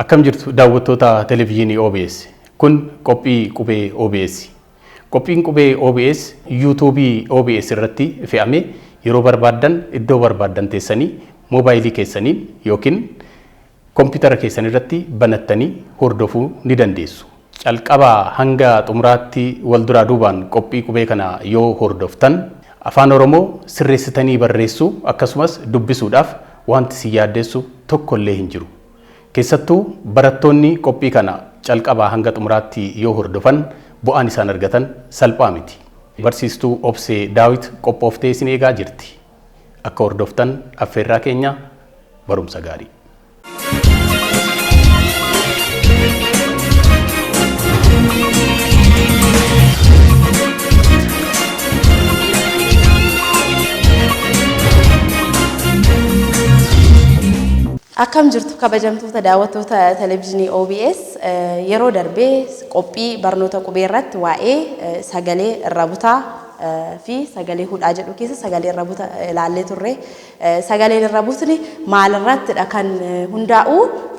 Akkam jirtu daawwattoota televezyiinii OBS. Kun qophii qubee OBS. Qophiin qubee OBS YouTube OBS irratti fe'amee yeroo barbaadan iddoo barbaadan teessanii moobaayilii keessaniin yookiin kompiitara keessan irratti banattanii hordofuu ni dandeessu. Calqabaa hanga xumuraatti wal duraa duubaan qophii qubee kana yoo hordoftan afaan Oromoo sirreessitanii barreessuu akkasumas dubbisuudhaaf wanti si yaaddeessu tokko illee hin jiru. Keessattuu barattoonni qophii kana calqabaa hanga xumuraatti yoo hordofan bu'aan isaan argatan salphaa miti. Barsiistuu Obsee Daawit qophooftee isin eegaa jirti. Akka hordoftan affeerraa keenya barumsa gaarii. Akkam jirtu kabajamtoota daawwattoota televezyiinii OBS yeroo darbee qophii barnoota qubee irratti waa'ee sagalee irra butaa fi sagalee hudhaa jedhu keessa sagalee irra butaa ilaallee turre. Sagaleen irra butni maal irrattidha kan hundaa'u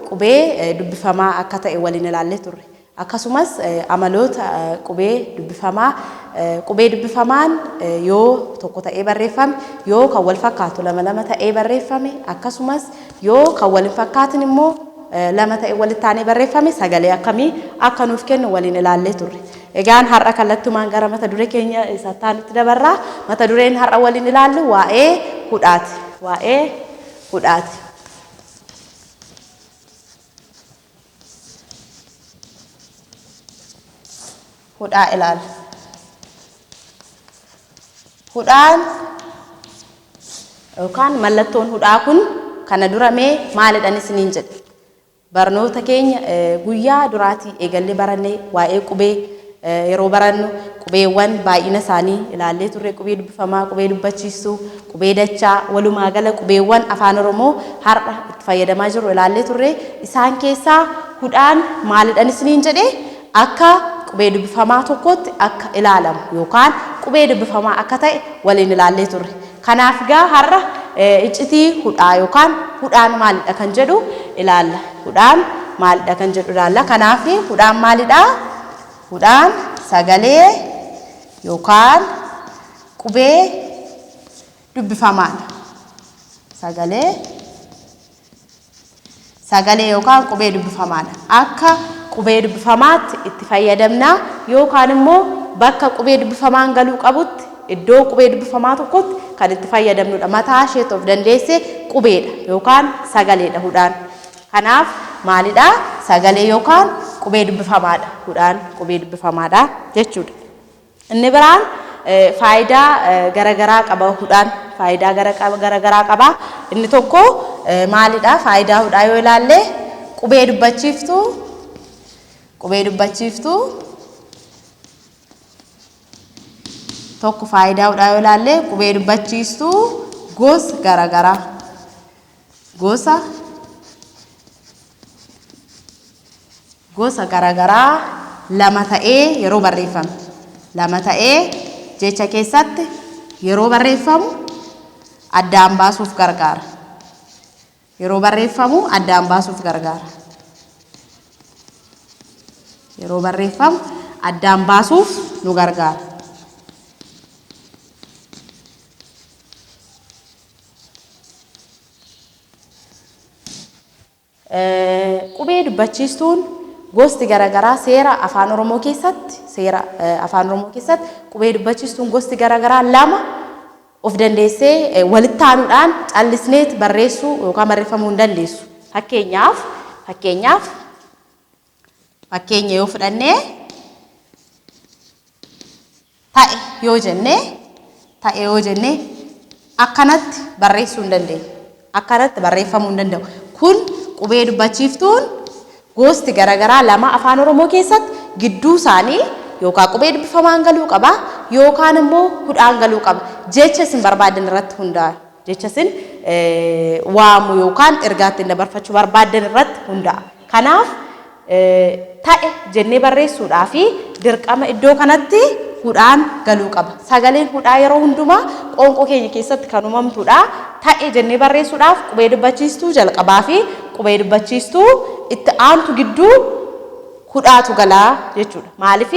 qubee dubbifamaa akka ta'e waliin ilaallee turre. Akkasumas amaloota qubee dubbifamaan yoo tokko ta'ee barreeffame yoo kan wal fakkaatu lama ta'ee barreeffame akkasumas yoo kan wal fakkaatin immoo lama ta'ee walitti taanee barreeffame sagalee akkamii akka nuuf kennu waliin ilaallee turre. Egaan har'a kallattumaan gara mata duree keenya isa taanutti dabarraa. Mata dureen har'a waliin ilaallu waa'ee hudhaati. Waa'ee hudhaati. Hudhaa ilaala. Hudhaan yookaan mallattoon hudhaa kun kana duramee maalidhaan isiniin jedhe. Barnoota keenya guyyaa duraatii eegallee barannee waa'ee qubee yeroo barannu qubeewwan baay'ina isaanii ilaallee turre. Qubee dubbifamaa, qubee dubbachiistuu, qubee dachaa, walumaa gala qubeewwan afaan Oromoo har'a itti fayyadamaa jirru ilaallee turre. Isaan keessaa hudhaan maalidhaan isiniin jedhe akka qubee dubbifamaa tokkotti akka ilaalamu yookaan qubee dubbifamaa akka ta'e waliin ilaallee turre. Kanaaf gaa har'a iccitii hudhaa yookaan hudhaan maalidha kan jedhu ilaalla. Hudhaan maalidha kan jedhu ilaalla. Kanaaf hudhaan maalidha? Hudhaan sagalee yookaan qubee dubbifamaadha. Sagalee yookaan qubee dubbifamaadha. Akka qubee dubbifamaatti itti fayyadamna yookaan immoo bakka qubee dubbifamaan galuu qabutti iddoo qubee dubbifamaa tokkotti kan itti fayyadamnudha. Mataa isheetti of dandeesse qubeedha yookaan sagaleedha hudhaan. Kanaaf maalidha? Sagalee yookaan qubee dubbifamaadha. Hudhaan qubee dubbifamaadha jechuudha. Inni biraan faayidaa garagaraa qaba hudhaan. Faayidaa garagaraa qaba. Inni tokko maalidha? Faayidaa hudhaa yoo ilaalle qubee dubbachiiftuu tokko faayidaa hudhaa yoo ilaalle qubee dubbachiistuu gosa garagaraa lama ta'ee yeroo barreeffamu. Lama ta'ee jecha keessatti yeroo barreeffamu addaan baasuuf gargaara. Yeroo barreeffamu addaan baasuuf gargaara. Yeroo barreeffamu addaan baasuuf nu gargaara. Qubee dubbachiistuun gosti garagaraa seera afaan Oromoo keessatti qubee dubbachiistuun gosti garagaraa lama of dandeessee walitti aanuudhaan callisneet barreessuu yookaan barreeffamuu hin dandeessu. Fakkeenya yoo fudhannee ta'e yoo jennee akkanatti barreessuu hin dandeenyu. Akkanatti barreeffamuu hin danda'u. Kun qubee dubbachiiftuun gosti garagaraa lama afaan Oromoo keessatti gidduu isaanii yookaan qubee dubbifamaan galuu qaba yookaan immoo hudhaan galuu qaba. Jecha isin barbaadan irratti hundaa'a. Jecha isin waamu yookaan ergaatti dabarfachuu barbaadan irratti hundaa'a. Kanaaf ta'e jennee barreessuudhaa fi dirqama iddoo kanatti hudhaan galuu qaba. Sagaleen hudhaa yeroo hundumaa qoonqoo keenya keessatti kan uumamtudha. Ta'e jennee barreessuudhaaf qubee dubbachiistuu jalqabaa fi qubee dubbachiistuu itti aantu gidduu hudhaatu galaa jechuudha. Maaliif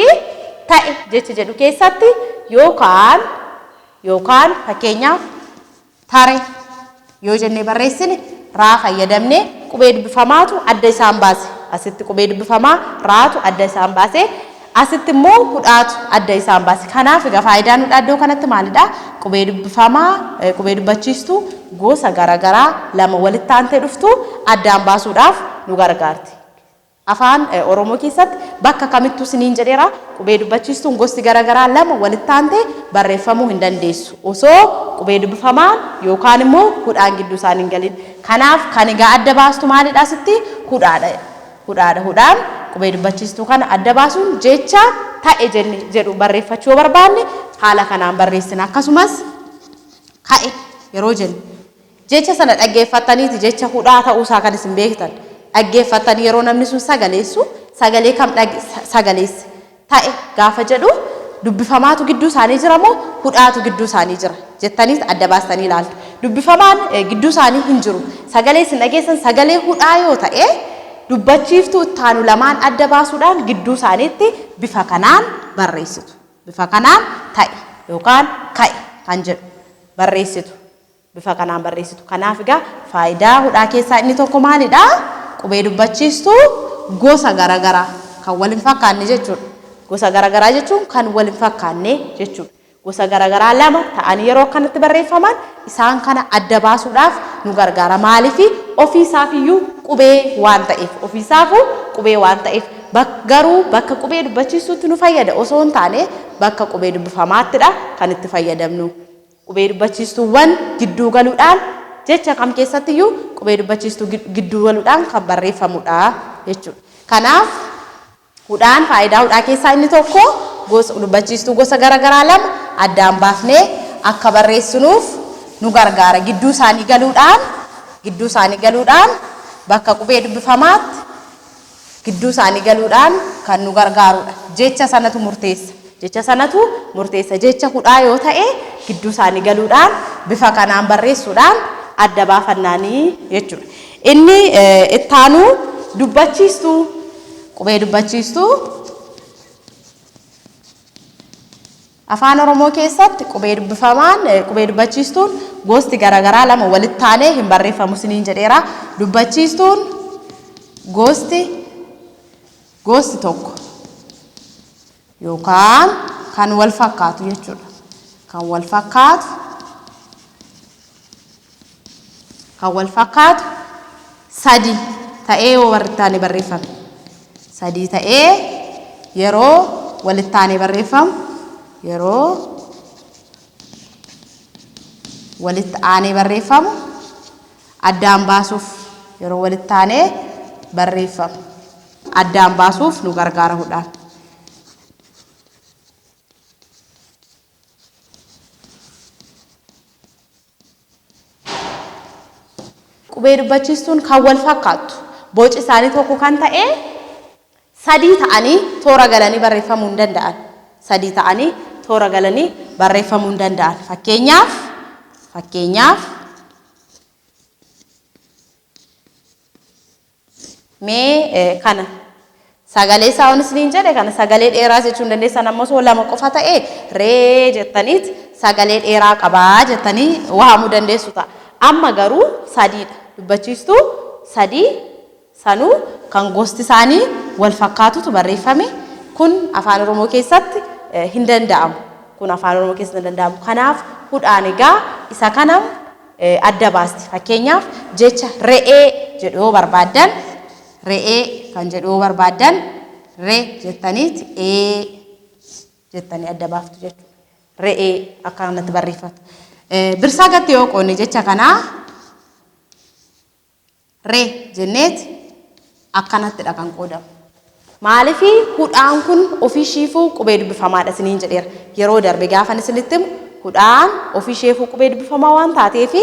ta'e jecha jedhu keessatti yookaan fakkeenyaaf tare yoo jennee barreessine raa fayyadamnee qubee dubbifamaatu adda isaan baase. Asitti qubee dubbifamaa raatu adda isaan baase. Asitti immoo hudhaatu adda isaan baase. Kanaaf egaa faayidaan hudhaa iddoo kanatti maalidha? Qubee dubbifamaa qubee dubbachiistuu gosa garaagaraa lama walitti aantee dhuftu addaan baasuudhaaf nu gargaarti. Afaan Oromoo keessatti bakka kamittuu siniin jedheera qubee dubbachiistuun gosti garaagaraa lama walitti aantee barreeffamuu hin dandeessu. Osoo qubee dubbifamaan yookaan immoo hudhaan gidduu isaanii hin galin. Kanaaf kan egaa adda baastu maalidha asitti? Hudhaadha. Hudhaan qubee dubbachiistuu kana adda baasuun jecha ta'e jedhu barreeffachuu barbaanne haala kanaan barreessina. Akkasumas ka'e yeroo jennu jecha sana dhaggeeffataniiti jecha hudhaa ta'uusaa kan isin beektan. Dhaggeeffatanii yeroo namni sun sagaleessu sagalee kam sagaleesse ta'e gaafa jedhu dubbifamaatu gidduu isaanii jira moo hudhaatu gidduu isaanii jira jettaniis adda baastanii ilaaltu. Dubbifamaan gidduu isaanii hin jiru. Sagalee isin dhageessan sagalee hudhaa yoo ta'e dubbachiiftuu ittaanu lamaan adda baasuudhaan gidduu isaaniitti bifa kanaan barreessitu. Bifa kanaan ta'e yookaan ka'e kan jedhu barreessitu. Bifa kanaan barreessitu. Kanaaf egaa faayidaa hudhaa keessaa inni tokko maalidha? Qubee dubbachiistuu gosa garaagaraa kan wal hin fakkaanne jechuudha. Gosa garaagaraa jechuun kan wal hin fakkaanne jechuudha. Gosa garaagaraa lama ta'anii yeroo akkanatti barreeffaman isaan kana adda baasuudhaaf nu gargaara. Maaliif ofiisaafiyyuu qubee waan ta'eef ofiisaafuu qubee waan ta'eef garuu bakka qubee dubbachiistuutti nu fayyada osoo hin taane bakka qubee dubbifamaattidha kan itti fayyadamnu. Qubee dubbachiistuuwwan gidduu galuudhaan jecha kam keessattiyyuu qubee dubbachiistuu gidduu galuudhaan kan barreeffamudha jechuudha. Kanaaf hudhaan faayidaa hudhaa keessaa inni tokko gosa dubbachiistuu gosa garaagaraa lama addaan baafnee akka barreessinuuf nu gargaara. Gidduu isaanii galuudhaan bakka qubee dubbifamaatti gidduu isaanii galuudhaan kan nu gargaarudha. Jecha sanatu murteessa. Jecha hudhaa yoo ta'e gidduu isaanii galuudhaan bifa kanaan barreessuudhaan adda baafannaanii jechuudha. Inni ittaanu dubbachiistuu qubee dubbachiistuu Afaan Oromoo keessatti qubee dubbachiistuun gosti garaagaraa lama walitti aanee hin barreeffamu siniin jedheera. Dubbachiistuun gosti tokko yookaan kan wal fakkaatu jechuudha. Kan wal fakkaatu sadii ta'ee yoo walitti aanee barreeffame. Sadii ta'ee yeroo walitti aanee barreeffamu. Yeroo walitti aanee barreeffamu addaan baasuuf yeroo walitti aanee barreeffamu addaan baasuuf nu gargaara hudhaan. Qubee dubbachiistuun kan wal fakkaattu boci isaanii tokko kan ta'e sadii ta'anii toora galanii barreeffamuu hin danda'an. Sadii ta'anii toora galanii barreeffamuu hin danda'an. Fakkeenyaaf mee kana sagalee saawunis niin jedhe kana sagalee dheeraa jechuun dandeessan ammoo osoo lama qofa ta'e ree jettaniit sagalee dheeraa qabaa jettanii waamuu dandeessu ta'a. Amma garuu sadiidha. Dubbachiistuu sadii sanuu kan gosti isaanii wal fakkaatutu barreeffame. Kun Afaan Oromoo keessatti hin danda'amu. Kanaaf hudhaan egaa isa kana adda baasti. Fakkeenyaaf jecha re'ee jedhu yoo barbaaddan re'ee kan jedhu yoo barbaaddan re jettaniiti jettanii adda baaftu jechuudha. Re'ee akkanatti barreeffatu. Birsaa gatti yoo qoonne jecha kanaa re jenneeti akkanattidha kan qoodamu. Maaliif hudhaan kun ofiishiifuu qubee dubbifamaadha siniin jedheera. Yeroo darbe gaafan isinitti himu hudhaan ofiishiifuu qubee dubbifamaa waan taateef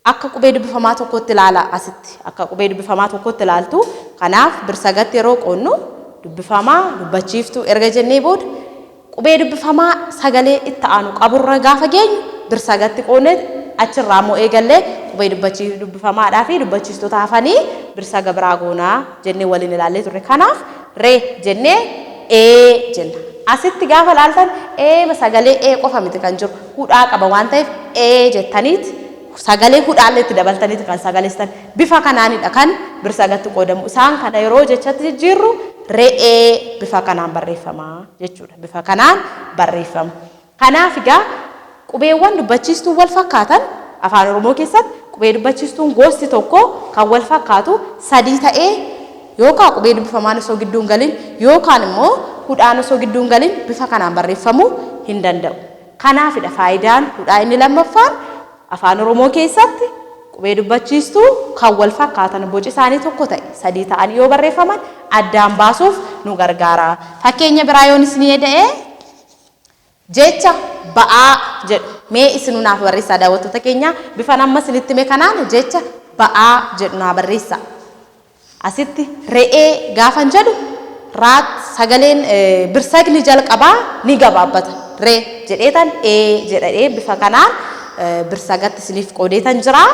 akka qubee dubbifamaa tokkotti ilaala asitti. Akka qubee dubbifamaa tokkotti ilaaltu. Kanaaf birsagatti yeroo qoonnu dubbifamaa dubbachiiftuu erga jennee booda qubee dubbifamaa sagalee itti aanu qaburra gaafa geenyu birsagatti qoonnee achirraa moo eegallee qubee dubbifamaadhaa fi dubbachiistota hafanii birsa gabraa goonaa jennee waliin ilaallee turre. Kanaaf ree jennee ee jenna. Asitti gaafa laaltan sagalee ee qofa miti kan jiru hudhaa qaba waan ta'eef ee jettaniiti sagalee hudhaallee itti dabaltaniiti kan sagaleessan bifa kanaanidha kan birsa gatti qoodamu. Isaan kana yeroo jechatti jijjiirru re'ee bifa kanaan barreeffama jechuudha. Bifa kanaan barreeffama. Kanaaf egaa qubeewwan dubbachiistuu wal fakkaatan afaan Oromoo keessatti qubee dubbachiistuun gosti tokko kan wal fakkaatu sadii ta'ee yookaan qubee dubbifamaan osoo gidduun galin yookaan immoo hudhaan osoo gidduun galin bifa kanaan barreeffamuu hin danda'u. Kanaafidha faayidaan hudhaa inni lammaffaan afaan Oromoo keessatti qubee dubbachiistuu kan wal fakkaatan boci isaanii tokko ta'e sadii ta'anii yoo barreeffaman addaan baasuuf nu gargaara. Fakkeenya biraa yoon isin jedhee jecha ba'aa jedhu mee isin naaf barreessaa daawwattoota keenya bifa amma isinitti mee kanaan jecha ba'aa jedhu naa barreessaa. Asitti re'ee gaafan jedhu raat sagaleen birsagni jalqabaa ni gabaabbata. Ree jedheetan jedhadhee bifa kanaan birsagatti isiniif qoodeetan jira.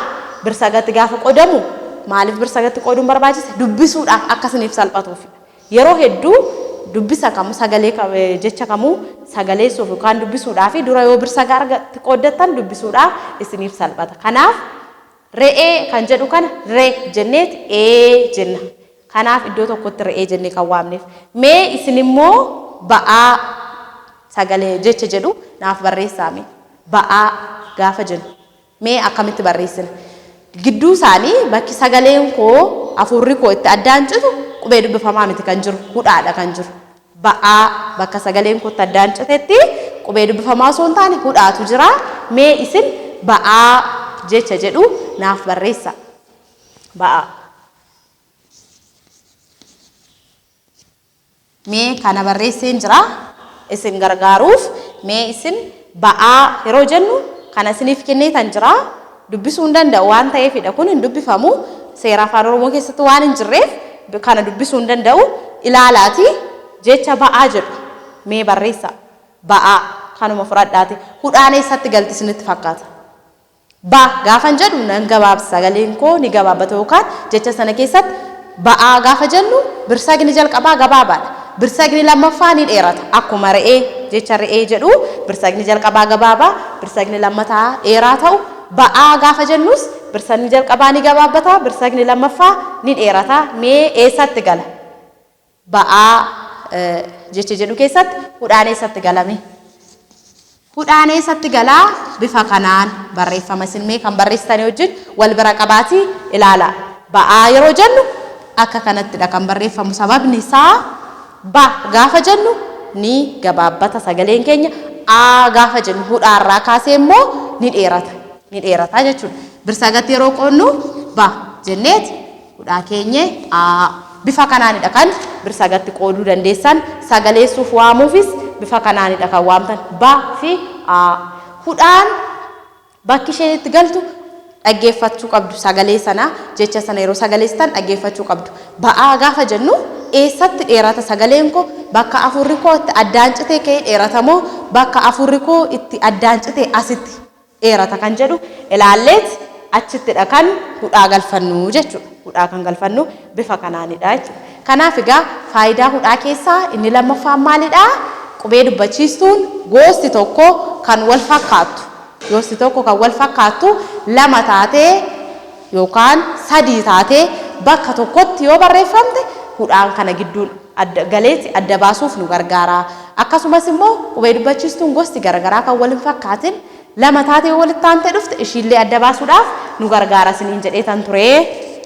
Birsagatti gaafa qoodamu maaliif birsagatti qooduun barbaachise? Dubbisuudhaaf akka isiniif salphatuuf. Yeroo hedduu dubbisa kamu sagalee jecha kamu sagalee suuf yookaan dubbisuudhaaf dura yoo birsagaa argatti qooddattan dubbisuudhaaf isiniif salphata. Kanaaf re'ee kan jedhu kana ree jenneet jenna. Kanaaf iddoo tokkotti re'ee jennee kan waamneef. Mee isin immoo ba'aa sagalee jecha jedhu naaf barreessaame. Ba'aa gaafa jennu mee akkamitti barreessina? Gidduu isaanii bakki sagaleen koo afurri koo itti addaan citu qubee dubbifamaa miti kan jiru hudhaadha kan jiru. Ba'aa bakka sagaleen koo itti addaan citetti qubee dubbifamaa osoo hin taane hudhaatu jira. Mee isin ba'aa jecha jedhu naaf barreessa. Ba'aa. Mee kana barreesseen jira isin gargaaruuf mee isin ba'aa yeroo jennu kana isiniif kenneetan jira dubbisuu hin danda'u waan ta'eefidha kun hin dubbifamu seera afaan Oromoo keessatti waan hin jirreef kana dubbisuu hin danda'u ilaalaati jecha ba'aa jedhu mee barreessa. Ba'aa kanuma fudhadhaati hudhaan eessatti galti isinitti fakkaata? Ba gaafan jedhu nan gabaabsa sagaleen koo ni gabaabbata yookaan jecha sana keessatti ba'aa gaafa jennu birsagni jalqabaa gabaabaadha. Birsagni lammaffaa ni dheerata akkuma re'ee jecha re'ee jedhu birsagni jalqabaa gabaabaa birsagni lammataa dheeraa ta'u ba'aa gaafa jennus birsagni jalqabaa ni gabaabbata birsagni lammaffaa ni dheerata. Mee eessatti gala? Ba'aa jecha jedhu keessatti hudhaan eessatti galame? Hudhaan eessatti galaa bifa kanaan barreeffama. Isin mee kan barreessitanii wajjin wal bira qabaatii ilaala. Ba'aa yeroo jennu akka kanattidha kan barreeffamu. Sababni isaa ba gaafa jennu ni gabaabbata sagaleen keenya. A gaafa jennu hudhaarraa kaasee immoo ni dheerata. Ni dheerata jechuudha. Birsagatti yeroo qoonnu ba jenneet hudhaa keenya bifa kanaanidha kan birsagatti qooduu dandeessan. Sagaleessuuf waamuufis bifa kanaanidha kan waamtan. Ba fi hudhaan bakki isheen itti galtu dhaggeeffachuu qabdu. Sagalee sana jecha sana yeroo sagaleessitan dhaggeeffachuu qabdu. Ba'aa gaafa jennu eessatti dheerata sagaleen koo bakka afurri koo itti addaan citee ka'ee dheerata moo bakka afurri koo itti addaan citee asitti dheerata kan jedhu ilaalleet achittidha kan hudhaa galfannu jechuudha. Hudhaa kan galfannu bifa kanaanidha jechuudha. Kanaaf egaa faayidaa hudhaa keessaa inni lammaffaan maalidha? Qubee dubbachiistuun gosti tokko kan wal fakkaattu. Gosti tokko kan wal fakkaattu lama taatee yookaan sadii taatee bakka tokkotti yoo barreeffamte hudhaan kana gidduun galeetti adda baasuuf nu gargaara. Akkasumas immoo qubee dubbachiistuun gosti garagaraa kan wal hin fakkaatin lama taatee walitti aantee dhufte ishiillee adda baasuudhaaf nu gargaara isiniin jedheetan ture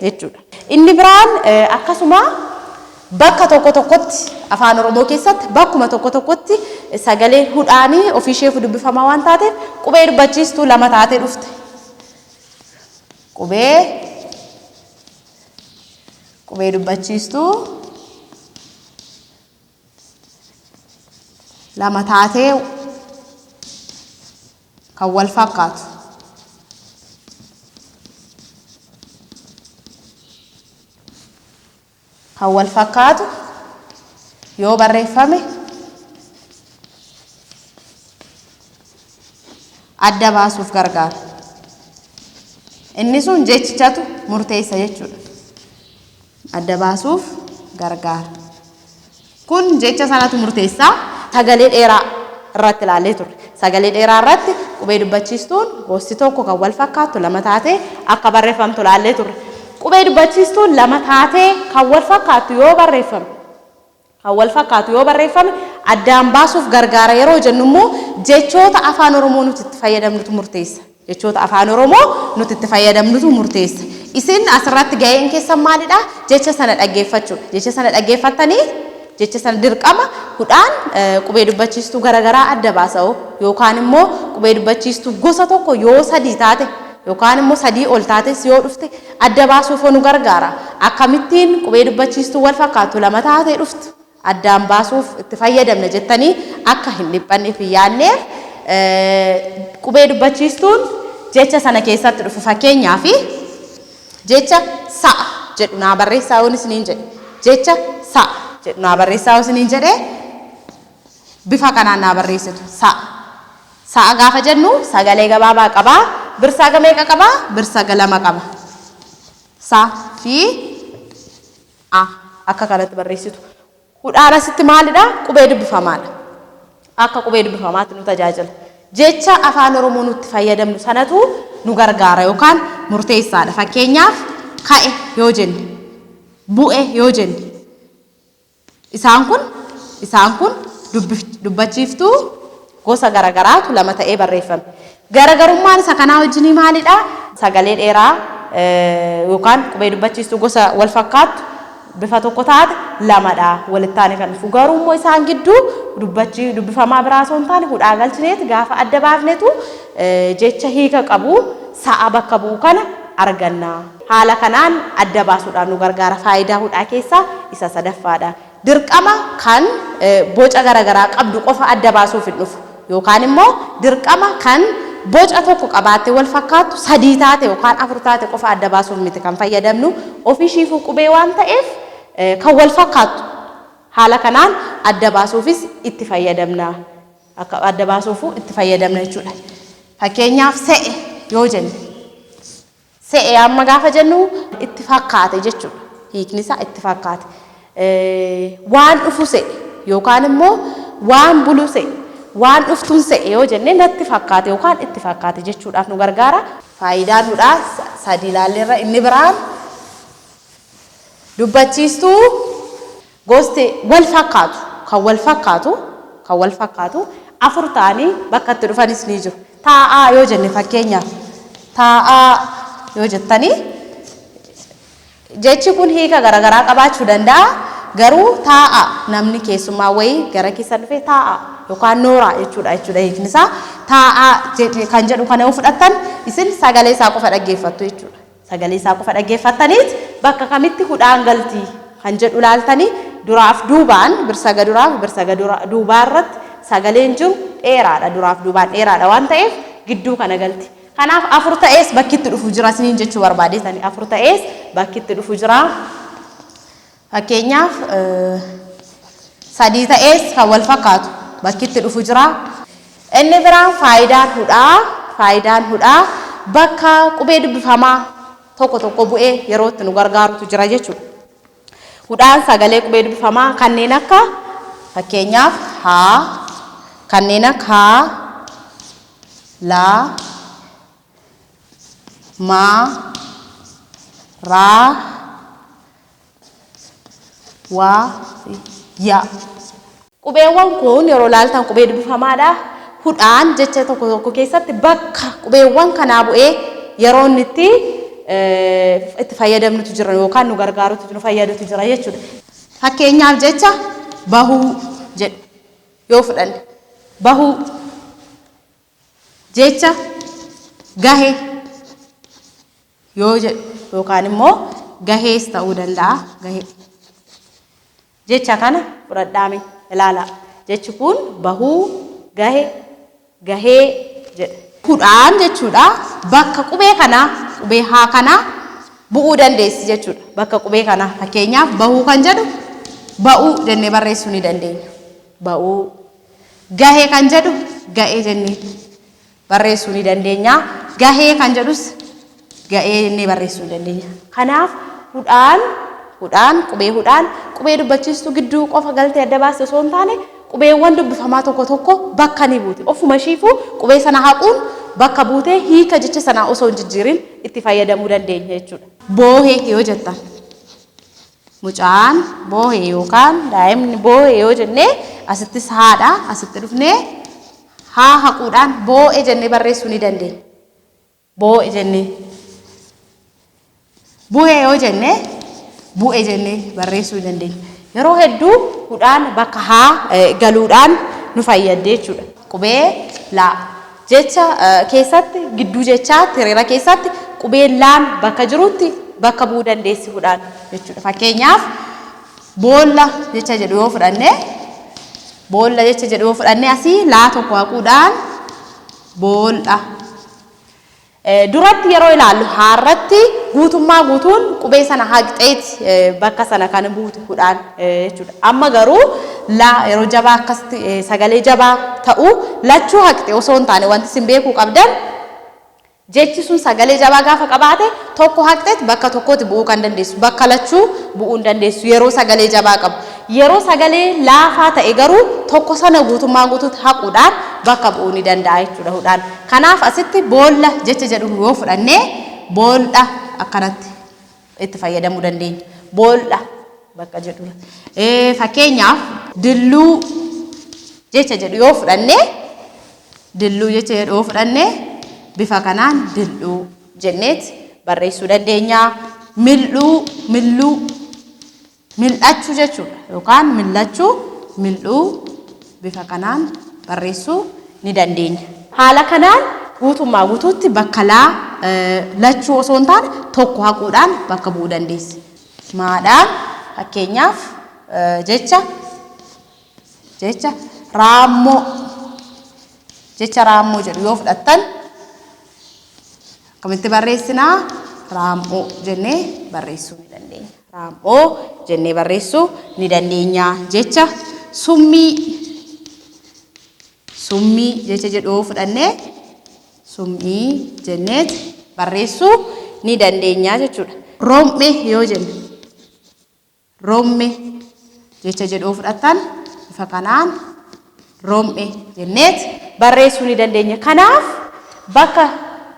jechuudha. Inni biraan akkasuma bakka tokko tokkotti afaan Oromoo keessatti bakkuma tokko tokkotti sagaleen hudhaanii ofiisheef dubbifamaa waan taateef qubee dubbachiistuu lama taatee dhufte. Qubee dubbachiistuu lama taatee kan wal fakkaatu. Kan wal fakkaatu yoo barreeffame adda baasuuf gargaara. Inni sun jechichatu murteessa jechuudha. Adda baasuuf gargaara. Kun jecha sanatu murteessaa. Sagalee dheeraa irratti ilaalee turre. Sagalee dheeraa irratti qubee dubbachiistuun gosti tokko kan wal fakkaatu lama taatee akka barreeffamtu ilaalee turre. Qubee dubbachiistuun lama taatee kan wal fakkaatu yoo barreeffame addaan baasuuf gargaara yeroo jennu immoo jechoota afaan Oromoo nuti itti fayyadamnutu murteessa. Jechoota afaan Oromoo nuti itti fayyadamnutu murteessa. Isin asirratti ga'een keessan maalidha? Jecha sana dhaggeeffachuudha. Jecha sana dhaggeeffattanii jecha sana dirqama hudhaan qubee dubbachiistuu garaagaraa adda baasa'u yookaan immoo qubee dubbachiistuu gosa tokko yoo sadii taate yookaan immoo sadii ol taates yoo dhufte adda baasuuf nu gargaara. Akkamittiin qubee dubbachiistuu wal fakkaatu lama taatee dhuftu addaan baasuuf itti fayyadamna jettanii akka hin dhiphanneef hin yaadneef qubee dubbachiistuun jecha sana keessatti dhufu. Fakkeenyaaf jecha sa'a jedhu naa barreessaa yoo isiniin jedhe jecha sa'a jedhu naa barreessaa yoo isiniin jedhe bifa kanaan naa barreessitu sa'a. Sa'a gaafa jennu sagalee gabaabaa qabaa. Birsaa meeqa qabaa? Birsaa lama qaba. Sa fi a akka kanatti barreessitu. Hudhaan asitti maalidha? Qubee dubbifamaadha. Akka qubee dubbifamaatti nu tajaajila. Jecha afaan Oromoo nutti fayyadamnu sanatu nu gargaara yookaan murteessaadha. Fakkeenyaaf ka'e yoo jenne, bu'e yoo jenne. Isaan kun dubbachiiftuu gosa garagaraatu lama ta'ee barreeffame. Garagarummaan isa kanaa wajjin maalidha? Sagalee dheeraa yookaan qubee dubbachiistuu gosa wal fakkaatu bifa tokko taate lamadha. Walittaane kan dhufu garuu immoo isaan gidduu dubbifamaa biraa osoo hin taane hudhaa galchineeti gaafa adda baafnetu jecha hiika qabu sa'a bakka bu'u kana arganna. Haala kanaan adda baasuudhaan nu gargaara. Faayidaa hudhaa keessaa isa sadaffaadha. Dirqama kan boca garagaraa qabdu qofa adda baasuuf hin dhufu yookaan immoo dirqama kan boca tokko qabaattee wal fakkaatu sadii taate yookaan afur taate qofa adda baasuuf miti kan fayyadamnu ofiishiifuu qubee waan ta'eef kan wal fakkaatu haala kanaan adda baasuufis itti fayyadamna. Akka adda baasuufuu itti fayyadamna jechuudha. Fakkeenyaaf se'e yoo jenne se'e amma gaafa jennu itti fakkaate jechuudha. Hiikni isaa itti fakkaate. Waan dhufu se'e yookaan immoo waan bulu se'e waan dhuftuun se'e yoo jenne natti fakkaate yookaan itti fakkaate jechuudhaaf nu gargaara. Faayidaan hudhaa sadii ilaalleerra. Inni biraan dubbachiistuu gosti wal fakkaatu afur ta'anii bakka itti dhufanis ni jiru. Taa'aa yoo jenne fakkeenyaaf taa'aa yoo jettanii jechi kun hiika garagaraa qabaachuu danda'a. Garuu taa'a namni keessumaa wayii gara keessa dhufee taa'a yookaan nooraa jechuudha. Hiikni isaa taa'a kan jedhu kana yoo fudhattan isin sagalee isaa qofa dhaggeeffattu jechuudha. Sagalee isaa qofa dhaggeeffattaniit bakka kamitti hudhaan galtii kan jedhu ilaaltanii duraaf duubaan birsaga duraaf birsaga duubaa irratti sagaleen jiru dheeraadha. Duraaf duubaan dheeraadha waan ta'eef gidduu kana galti. Kanaaf afur ta'ees bakki itti dhufu jira isiniin jechuu barbaadeetanii afur ta'ees bakki itti dhufu jira. Fakkeenyaaf sadii ta'ees kan wal fakkaatu bakki itti dhufu jira. Inni biraan faayidaan hudhaa bakka qubee dubbifamaa tokko bu'ee yeroo itti nu gargaarutu jira jechuudha. Hudhaan sagalee qubee dubbifamaa kanneen akka fakkeenyaaf haa, kanneen akka haa, laa, maa, raa, waa, yaa. Qubeewwan kun yeroo ilaaltan qubee dubbifamaadha. Hudhaan jecha tokko keessatti bakka qubeewwan kanaa bu'ee yeroo inni itti fayyadamnutu jira yookaan nu gargaarutu nu fayyadutu jira jechuudha. Fakkeenyaaf jecha bahuu jedhu yoo fudhanne bahuu jecha gahee yoo jedhu yookaan immoo gahees ta'uu danda'a. Gahee jecha kana fudhadhaame ilaala. Jechi kun bahuu gahee jedha. Hudhaan jechuudha bakka qubee kanaa qubee haa kanaa bu'uu dandeessi jechuudha. Bakka qubee kanaa fakkeenyaaf bahuu kan jedhu ba'uu jennee barreessuu ni dandeenya. Ba'uu. Gahee kan jedhu ga'ee jennee barreessuu ni dandeenya. Gahee kan jedhus ga'ee inni barreessuu dandeenya. Kanaaf hudhaan qubee dubbachiistuu gidduu qofa galtee adda baastee osoo hin taane qubeewwan dubbifamaa tokko tokko bakka ni buuti. Ofuma ishiifuu qubee sana haquun bakka buutee hiika jecha sanaa osoo hin jijjiirin itti fayyadamuu dandeenya jechuudha. Boohee yoo jettan mucaan boohee yookaan daa'imni boohee yoo jennee asittis haadha asitti dhufnee haa haquudhaan boo'e jennee barreessuu ni dandeenya. Boo'e jennee bu'ee yoo jennee bu'e jennee barreessuu dandeenya. Yeroo hedduu hudhaan bakka haa galuudhaan nu fayyadde jechuudha. Qubee laa jecha keessatti gidduu jechaatti hiriira keessatti qubeen laan bakka jirutti bakka bu'uu dandeessi hudhaan jechuudha. Fakkeenyaaf boolla jecha jedhu yoo fudhanne asii laa tokko haquudhaan boolla. Duratti yeroo ilaallu haarratti guutummaa guutuun qubee sana haqxeeti bakka sana kan buuti hudhaan jechuudha. Amma garuu laa yeroo jabaa akkasitti sagalee jabaa ta'u lachuu haqxe osoo hin taane wanti isin beekuu qabdan jechi sun sagalee jabaa gaafa qabaate tokko haqxeet bakka tokkotti bu'uu kan dandeessu bakka lachuu bu'uu hin dandeessu yeroo sagalee jabaa qabu. Yeroo sagalee laafaa ta'e garuu tokko sana guutummaa guutuutti haquudhaan bakka bu'uu ni danda'a jechuudha hudhaan. Kanaaf asitti boolla jecha jedhu yoo fudhannee boolla akkanatti itti fayyadamuu dandeenya. Boolla bakka jedhu. Fakkeenyaaf dilluu jecha jedhu yoo fudhannee bifa kanaan dilluu jenneet barreessuu dandeenya. Mil'achuu jechuudha yookaan mil'uu bifa kanaan barreessuu ni dandeenya. Haala kanaan guutummaa guutuutti bakka lachuu osoo hin taane tokko haquudhaan bakka bu'uu dandeessi. Maadhaan fakkeenyaaf jecha raammoo jedhu yoo fudhattan akkamitti barreessinaa? Raammoo jennee barreessuu ni dandeenya. Raammoo jennee barreessuu ni dandeenya. Jecha summii jecha jedhu yoo fudhannee summii jenneet barreessuu ni dandeenya jechuudha. Romme jecha jedhu yoo fudhattan bifa kanaan romme jenneet barreessuu ni dandeenya. Kanaaf bakka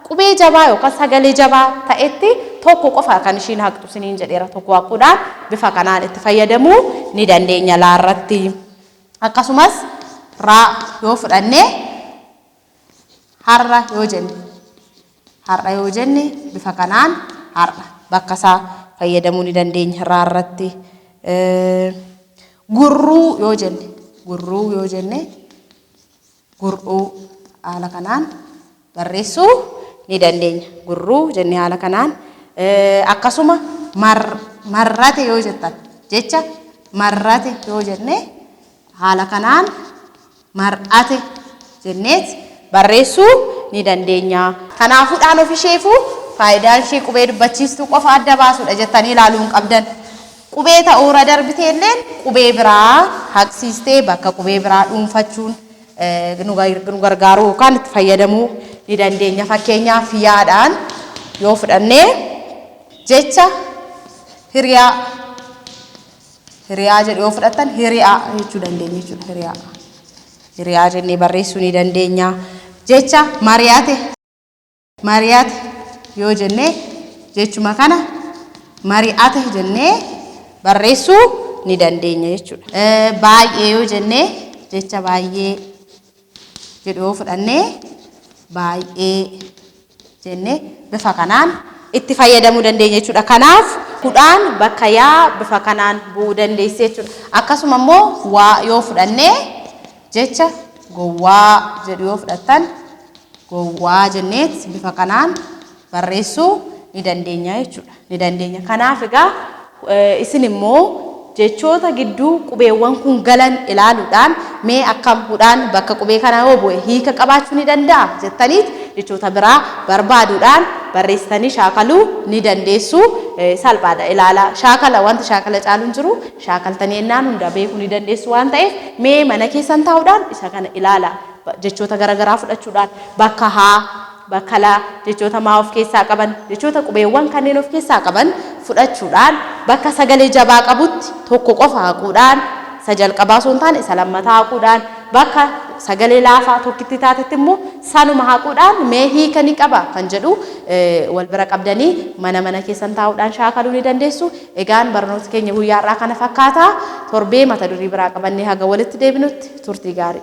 qubee jabaa yookaan sagalee jabaa ta'etti tokko qofa kan ishiin haqxu siniin jedheera. Tokko haquudhaan bifa kanaan itti fayyadamuu ni dandeenya laarratti. Akkasumas raa yoo fudhannee har'a yoo jenne bifa kanaan har'a bakka isaa fayyadamuu ni dandeenya raarratti. Gurruu yoo jenne gurruu haala kanaan barreessuu ni dandeenya. Gurruu jennee haala kanaan. Akkasuma marrate yoo jettan jecha marrate yoo jenne haala kanaan mar'ate jenneet barreessuu ni dandeenya. Kanaafuudhaan ofisheefuu faayidaan ishee qubee dubbachiistuu qofa adda baasuudha jettanii ilaaluu hin qabdan. Qubee ta'uura darbitee illee qubee biraa haqsiistee bakka qubee biraa dhuunfachuun nu gargaaruu yookaan itti fayyadamuu ni dandeenya. Fakkeenyaaf yaadhaan yoo fudhannee jecha hiriyaa jedhu yoo fudhattan hiriyaa jechuu dandeenya jechuudha. Hiriyaa jennee barreessuu ni dandeenya. Jecha mari'ate yoo jennee jechuma kana mari'ate jennee barreessuu ni dandeenya jechuudha. Baay'ee yoo jennee jecha baay'ee jedhu yoo fudhannee baay'ee jennee bifa kanaan itti fayyadamuu dandeenya jechuudha. Kanaaf hudhaan bakka yaa bifa kanaan bu'uu dandeessi jechuudha. Akkasuma immoo waa yoo fudhannee jecha gowwaa jedhu yoo fudhattan gowwaa jenneet bifa kanaan barreessuu ni dandeenya jechuudha. Ni dandeenya. Kanaaf egaa isin immoo jechoota gidduu qubeewwan kun galan ilaaluudhaan mee akkam hudhaan bakka qubee kana yoo bu'e hiika qabaachuu ni danda'a jettaniit jechoota biraa barbaaduudhaan barreessitanii shaakaluu ni dandeessu. Salphaadha ilaalaa. Shaakala wanta shaakala caaluun jiru shaakaltanii ennaan hunda beekuu ni dandeessu waan ta'eef mee mana keessan taa'uudhaan isa kana ilaalaa. Jechoota garaagaraa fudhachuudhaan bakka haa bakkalaa jechoota maa of keessaa qaban jechoota qubeewwan kanneen of keessaa qaban fudhachuudhaan bakka sagalee jabaa qabutti tokko qofa haquudhaan isa jalqabaa osoo hin taane isa lammataa haquudhaan bakka sagalee laafaa tokkitti taatetti immoo sanuma haquudhaan mee hiika ni qaba kan jedhu wal bira qabdanii mana keessan taa'uudhaan shaakaluu ni dandeessu. Egaan barnoota keenya guyyaa irraa kana fakkaata. Torbee mata durii biraa qabannee haga walitti deebinutti turtii gaarii.